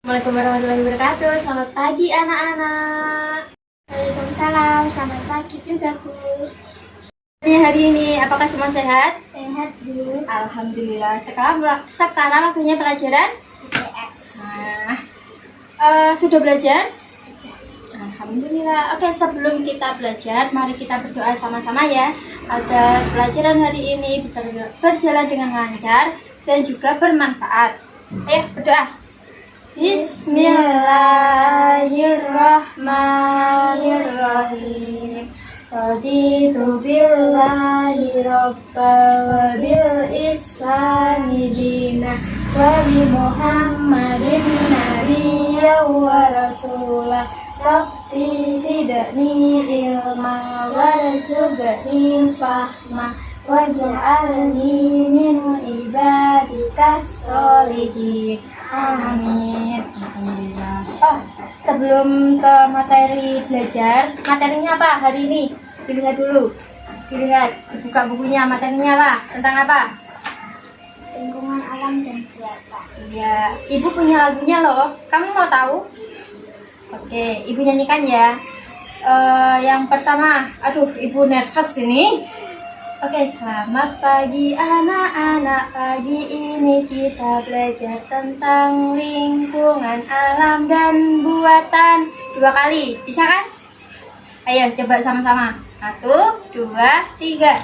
Assalamualaikum warahmatullahi wabarakatuh. Selamat pagi anak-anak. Waalaikumsalam, selamat pagi juga Bu. Hari ini apakah semua sehat? Sehat Bu. Alhamdulillah. Sekarang waktunya pelajaran IPS. Sudah belajar? Sudah. Alhamdulillah. Oke, sebelum kita belajar, mari kita berdoa sama-sama ya, agar pelajaran hari ini bisa berjalan dengan lancar dan juga bermanfaat. Ayo berdoa. Bismillahirrahmanirrahim. Raditu billahi robba wa bil islami dina wa bi muhammadin nabiyya wa rasulah. Rabbi zidni ilma warzuqni fahma waj'alni min ibadikas sholihin. Amin. Alhamdulillah. Sebelum ke materi belajar, materinya apa hari ini? Dilihat dulu. Dilihat, dibuka bukunya. Materinya apa? Tentang apa? Lingkungan alam dan buatan. Iya, Ibu punya lagunya loh. Kamu mau tahu? Oke, Ibu nyanyikan ya. Yang pertama, aduh, Ibu nervous ini. Oke, selamat pagi anak-anak. Pagi ini kita belajar tentang lingkungan alam dan buatan. 2 kali, bisa kan? Ayo coba sama-sama. 1, 2, 3.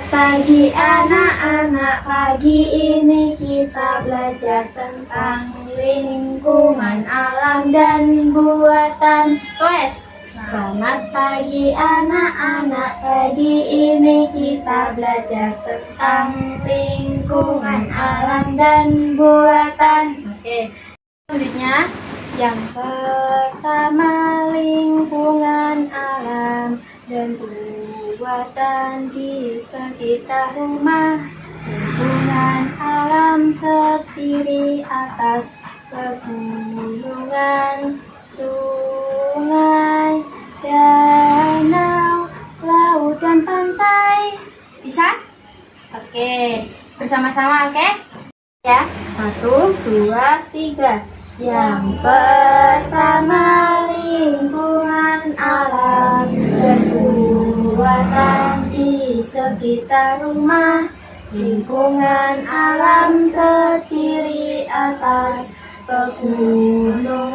Pagi anak-anak, pagi ini kita belajar tentang lingkungan alam dan buatan. Tulis. Selamat pagi anak-anak, pagi ini kita belajar tentang lingkungan alam dan buatan. Oke, selanjutnya yang pertama lingkungan alam dan buatan di sekitar rumah. Lingkungan alam terdiri atas pegunungan, sungai, danau, laut, dan pantai. Bisa? Oke, bersama-sama, oke? Ya, 1, 2, 3. Yang pertama lingkungan alam dan buatan di sekitar rumah. Lingkungan alam terdiri atas pegunungan,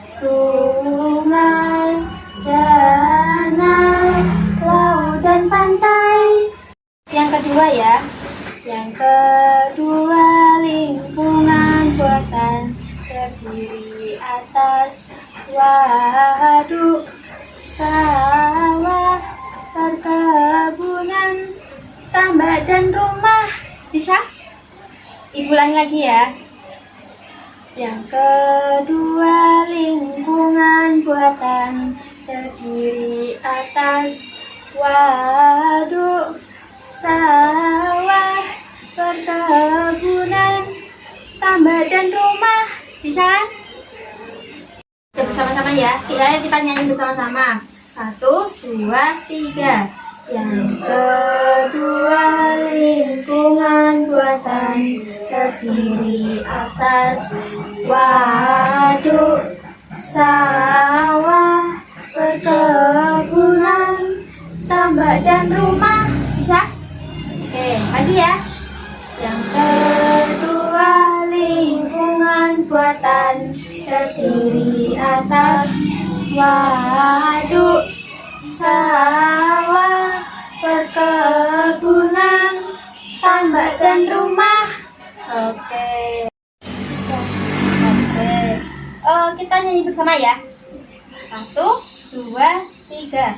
sungai, danau, laut, dan pantai. Yang kedua ya, yang kedua lingkungan buatan terdiri atas waduk, sawah, perkebunan, tambak, dan rumah. Bisa? Ibu ulangi lagi ya. Yang kedua lingkungan buatan terdiri atas waduk, sawah, perkebunan, tambak, dan rumah. Bisa kan? Kita bersama-sama ya. Kita nyanyi bersama-sama. 1, 2, 3. Yang kedua lingkungan buatan terdiri atas waduk, sawah, perkebunan, tambak, dan rumah. Bisa? Oke, lagi ya. Yang kedua lingkungan buatan terdiri atas waduk, sawah, perkebunan, tambak, dan rumah. Oke. Kita nyanyi bersama ya. 1, 2, 3.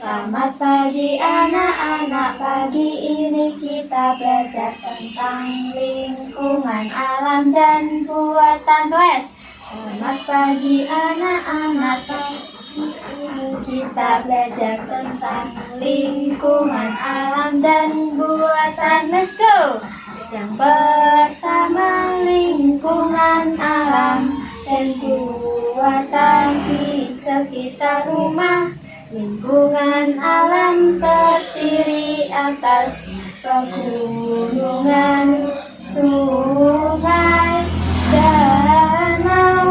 Selamat pagi anak-anak, pagi ini kita belajar tentang lingkungan alam dan buatan. Tulis. Selamat pagi anak-anak, pagi ini kita belajar tentang lingkungan alam dan buatan. Let's go. Yang pertama lingkungan alam dan buatan di sekitar rumah. Lingkungan alam terdiri atas pegunungan, sungai, danau,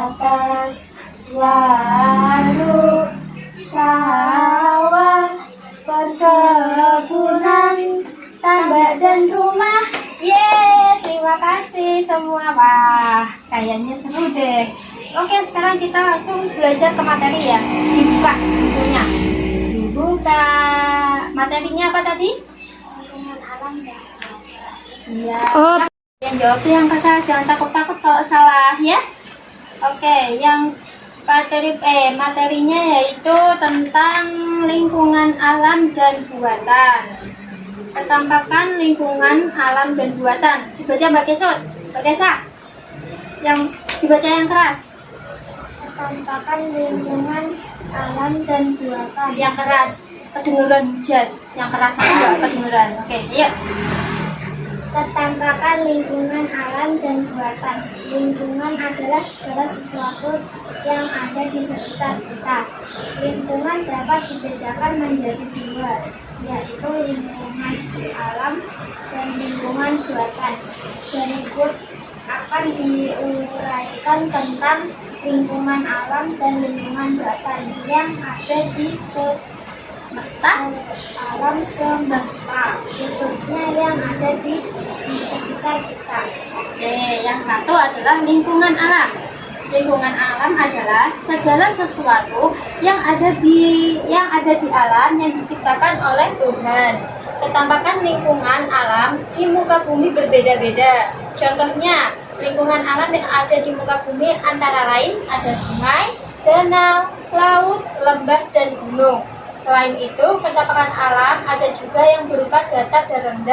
atas, waduk, sawah, perkebunan, tambak dan rumah. Yeay, terima kasih semua. Wah, kayaknya seru deh. Oke, sekarang kita langsung belajar ke materi ya. Dibuka bukunya. Dibuka. Materinya apa tadi? Lingkungan alam dan Iya. Yang jawab tuh yang kakak, jangan takut-takut kalau salah ya. Oke, yang materinya yaitu tentang lingkungan alam dan buatan. Ketampakan lingkungan alam dan buatan. Dibaca Mbak Kesut, Mbak Kesa. Yang dibaca yang keras. ketampakan lingkungan alam dan buatan. Yang keras. Kedengeran hujan. Yang keras enggak kedengeran. Oke, yuk. Ketampakan lingkungan alam dan buatan. Lingkungan adalah segala sesuatu yang ada di sekitar kita. Lingkungan dapat dibedakan menjadi dua, yaitu lingkungan alam dan lingkungan buatan. Berikut akan diuraikan tentang lingkungan alam dan lingkungan buatan yang ada di alam semesta, khususnya yang ada di sekitar kita. Oke, yang satu adalah lingkungan alam. Lingkungan alam adalah segala sesuatu yang ada di alam yang diciptakan oleh Tuhan. Ketampakan lingkungan alam di muka bumi berbeda-beda. Contohnya, lingkungan alam yang ada di muka bumi antara lain ada sungai, danau, laut, lembah, dan gunung. Selain itu, ketampakan alam ada juga yang berupa dataran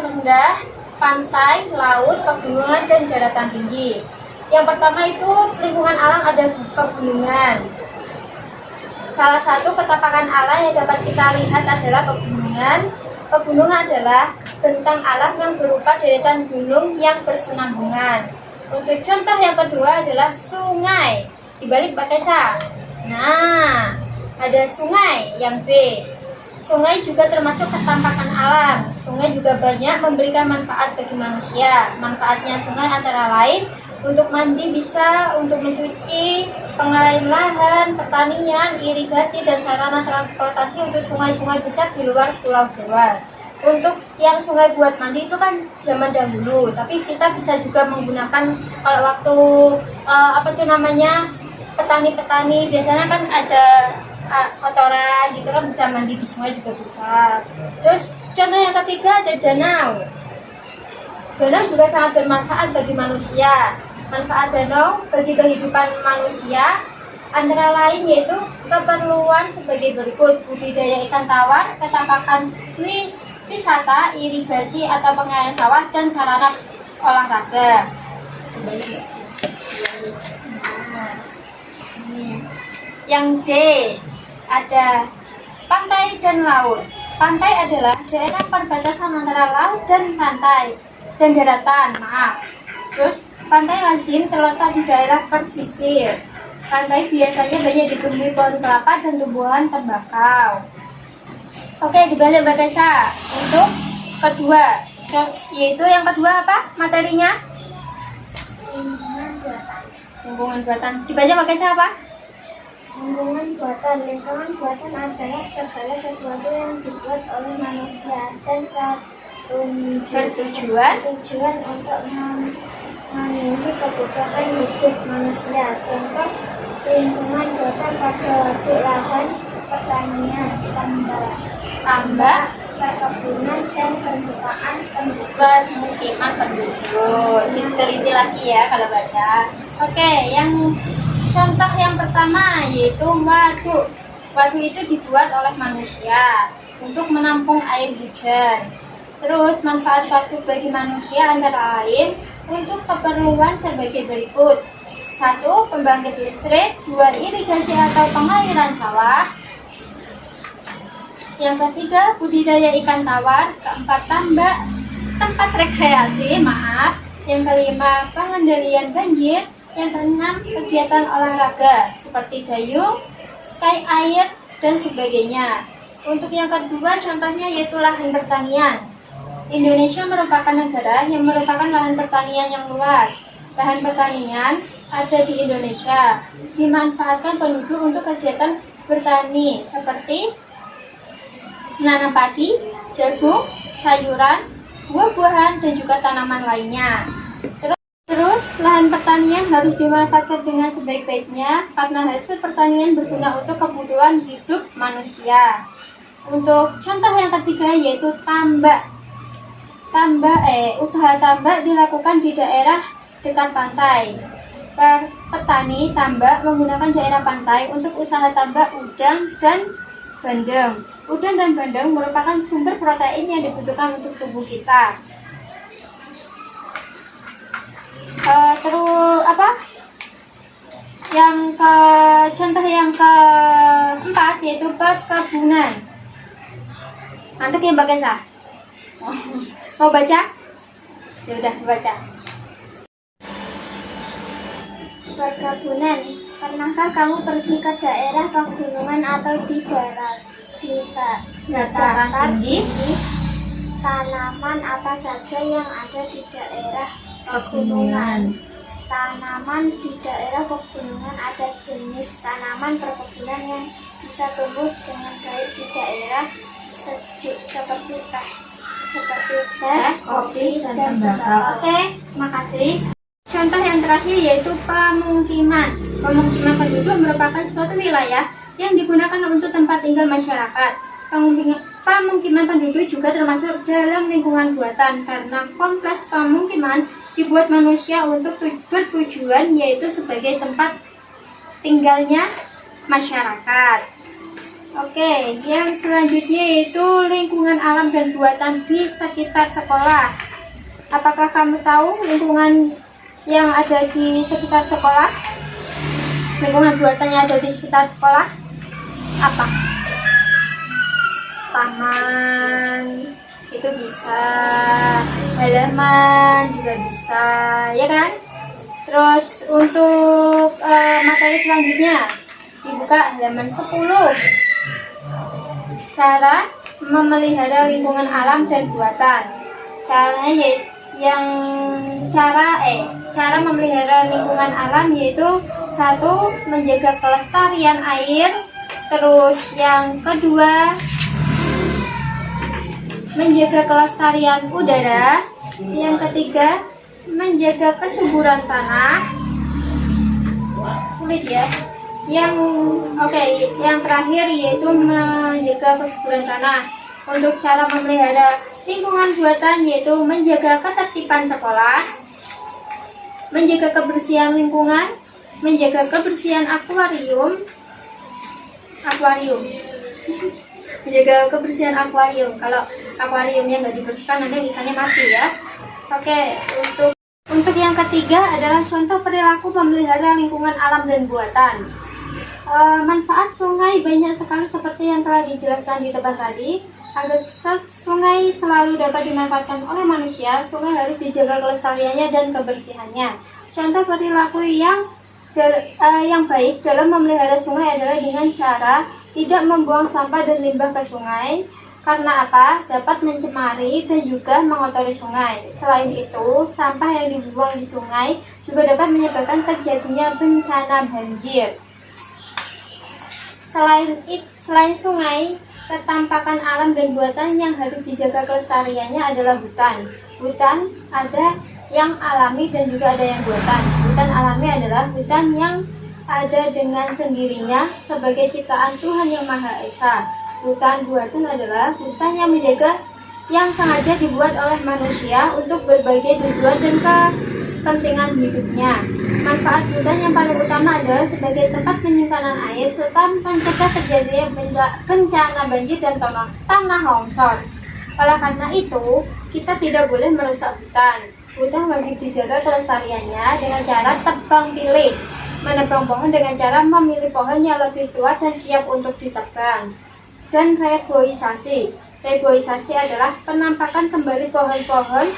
rendah, pantai, laut, pegunungan, dan daratan tinggi. Yang pertama itu lingkungan alam ada pegunungan. Salah satu ketampakan alam yang dapat kita lihat adalah pegunungan. Pegunungan adalah bentang alam yang berupa deretan gunung yang bersenambungan. Untuk contoh yang kedua adalah sungai. Dibalik Mbak Kesa. Nah, ada sungai yang B. Sungai juga termasuk ketampakan alam. Sungai juga banyak memberikan manfaat bagi manusia. Manfaatnya sungai antara lain untuk mandi bisa, untuk mencuci, pengairan lahan, pertanian, irigasi, dan sarana transportasi untuk sungai-sungai besar di luar Pulau Jawa. Untuk yang sungai buat mandi itu kan zaman dahulu, tapi kita bisa juga menggunakan kalau waktu petani-petani biasanya kan ada kotoran gitu kan, bisa mandi di sungai juga bisa. Terus contoh yang ketiga ada danau. Danau juga sangat bermanfaat bagi manusia. Manfaat danau bagi kehidupan manusia antara lain yaitu keperluan sebagai berikut: budidaya ikan tawar, ketampakan wisata, irigasi atau pengairan sawah, dan sarana olahraga. Yang D ada pantai dan laut. Pantai adalah daerah perbatasan antara laut dan pantai dan daratan. Terus pantai lazim terletak di daerah pesisir. Pantai biasanya banyak ditumbuhi pohon kelapa dan tumbuhan tembakau. Oke, dibalik Mbak Kesa. Untuk kedua, yaitu yang kedua apa materinya? Lingkungan buatan. Lingkungan buatan. Dibaca Mbak Kesa apa? Lingkungan buatan. Lingkungan buatan adalah segala sesuatu yang dibuat oleh manusia dan bertujuan untuk memenuhi kebutuhan hidup manusia. Contoh lingkungan buatan pada waduk lahan pertanian, tambak, perkebunan, dan permukiman penduduk. Diteliti lagi ya kalau baca. Oke, yang contoh yang pertama yaitu waduk. Waduk itu dibuat oleh manusia untuk menampung air hujan. Terus manfaat waduk bagi manusia antara lain untuk keperluan sebagai berikut: 1. Pembangkit listrik. 2. Irigasi atau pengairan sawah. Yang ketiga, budidaya ikan tawar. Keempat, tempat rekreasi. Yang kelima, pengendalian banjir. Yang keenam, kegiatan olahraga seperti dayung, sky air, dan sebagainya. Untuk yang kedua, contohnya yaitu lahan pertanian. Indonesia merupakan negara yang merupakan lahan pertanian yang luas. lahan pertanian ada di Indonesia, dimanfaatkan penduduk untuk kegiatan bertani seperti menanam padi, jagung, sayuran, buah-buahan, dan juga tanaman lainnya. Terus, lahan pertanian harus dimanfaatkan dengan sebaik-baiknya karena hasil pertanian berguna untuk kebutuhan hidup manusia. Untuk contoh yang ketiga yaitu tambak. Usaha tambak dilakukan di daerah dekat pantai. Petani tambak menggunakan daerah pantai untuk usaha tambak udang dan bandeng. Udang dan bandeng merupakan sumber protein yang dibutuhkan untuk tubuh kita. Contoh yang keempat yaitu perkebunan. Antuk yang bagian sah? Mau baca? Ya udah baca. Perkebunan. Pernahkah kamu pergi ke daerah pegunungan atau di Dataran tinggi? Tanaman apa saja yang ada di daerah pegunungan? Tanaman di daerah pegunungan ada jenis tanaman perkebunan yang bisa tumbuh dengan baik di daerah sejuk seperti teh, kopi, dan tembakau. Oke, makasih. Contoh yang terakhir yaitu pemukiman. Pemukiman penduduk merupakan suatu wilayah yang digunakan untuk tempat tinggal masyarakat. Pemukiman penduduk juga termasuk dalam lingkungan buatan karena kompleks pemukiman dibuat manusia untuk bertujuan yaitu sebagai tempat tinggalnya masyarakat. Oke, yang selanjutnya yaitu lingkungan alam dan buatan di sekitar sekolah. Apakah kamu tahu lingkungan yang ada di sekitar sekolah? Lingkungan buatan yang ada di sekitar sekolah apa? Taman, itu bisa, halaman juga bisa, ya kan? Terus untuk materi selanjutnya dibuka halaman 10. Cara memelihara lingkungan alam dan buatan. Caranya cara memelihara lingkungan alam yaitu 1. Menjaga kelestarian air. Terus yang kedua, menjaga kelestarian udara. Yang ketiga, menjaga kesuburan tanah. Sulit ya. Yang terakhir yaitu menjaga kesuburan tanah. Untuk cara memelihara lingkungan buatan yaitu menjaga ketertiban sekolah, menjaga kebersihan lingkungan, menjaga kebersihan akuarium, menjaga kebersihan akuarium. Kalau akuariumnya nggak dibersihkan nanti ikannya mati ya. Oke, untuk yang ketiga adalah contoh perilaku memelihara lingkungan alam dan buatan. Manfaat sungai banyak sekali seperti yang telah dijelaskan di depan tadi. Agar sungai selalu dapat dimanfaatkan oleh manusia, sungai harus dijaga kelestariannya dan kebersihannya. Contoh perilaku yang baik dalam memelihara sungai adalah dengan cara tidak membuang sampah dan limbah ke sungai. Karena apa? Dapat mencemari dan juga mengotori sungai. Selain itu, sampah yang dibuang di sungai juga dapat menyebabkan terjadinya bencana banjir. Selain sungai, ketampakan alam dan buatan yang harus dijaga kelestariannya adalah hutan. Hutan ada yang alami dan juga ada yang buatan. Hutan alami adalah hutan yang ada dengan sendirinya sebagai ciptaan Tuhan Yang Maha Esa. Hutan buatan adalah hutan yang sengaja dibuat oleh manusia untuk berbagai tujuan dan kepentingan hidupnya. Manfaat hutan yang paling utama adalah sebagai tempat penyimpanan air serta mencegah terjadinya bencana banjir dan tanah longsor. Oleh karena itu, kita tidak boleh merusak hutan. Hutan wajib dijaga kelestariannya dengan cara tebang pilih. Menebang pohon dengan cara memilih pohon yang lebih tua dan siap untuk ditebang. Dan reboisasi. Reboisasi adalah penampakan kembali pohon-pohon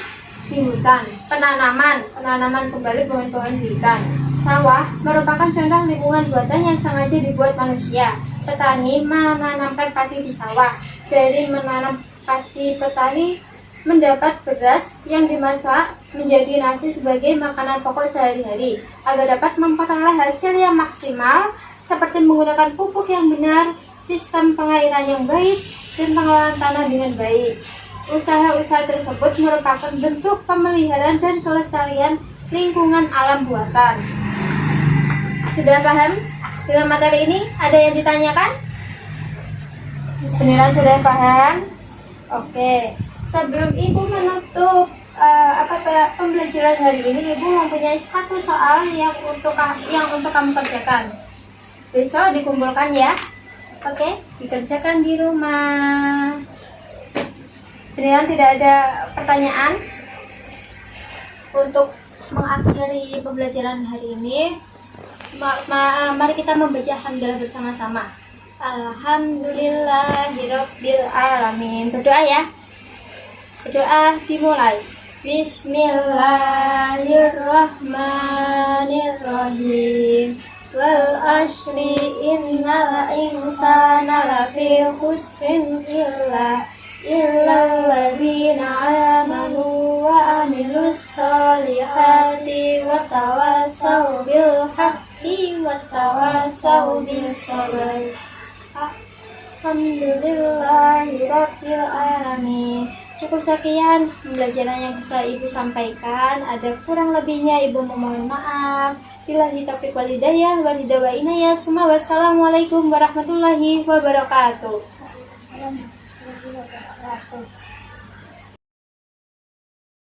di hutan. Penanaman kembali pohon-pohon di hutan. Sawah merupakan contoh lingkungan buatan yang sengaja dibuat manusia. Petani menanamkan padi di sawah. Dari menanam padi, petani mendapat beras yang dimasak menjadi nasi sebagai makanan pokok sehari-hari agar dapat memperoleh hasil yang maksimal seperti menggunakan pupuk yang benar, sistem pengairan yang baik, dan pengelolaan tanah dengan baik. Usaha-usaha tersebut merupakan bentuk pemeliharaan dan kelestarian lingkungan alam buatan. Sudah paham dengan materi ini? Ada yang ditanyakan? Beneran sudah paham? Oke. Sebelum Ibu menutup pembelajaran hari ini, Ibu mempunyai satu soal yang untuk kamu kerjakan. Besok dikumpulkan ya. Oke, dikerjakan di rumah. Beneran tidak ada pertanyaan? Untuk mengakhiri pembelajaran hari ini, mari kita membaca hamdalah bersama-sama. Alhamdulillahirabbil alamin. Berdoa ya. Berdoa dimulai. Bismillahirrahmanirrahim. Wal asri innal insana lafi khusrin illa alladzina amanu wa amilus solihati wa tawasaw bil haqqi wa tawasaw bis sabr. Alhamdulillahirabbil alamin. Cukup sekian pembelajaran yang bisa Ibu sampaikan. Ada kurang lebihnya Ibu memohon maaf. Billahi taufiq wal hidayah wal hidayah wa inayah. Wassalamualaikum warahmatullahi wabarakatuh.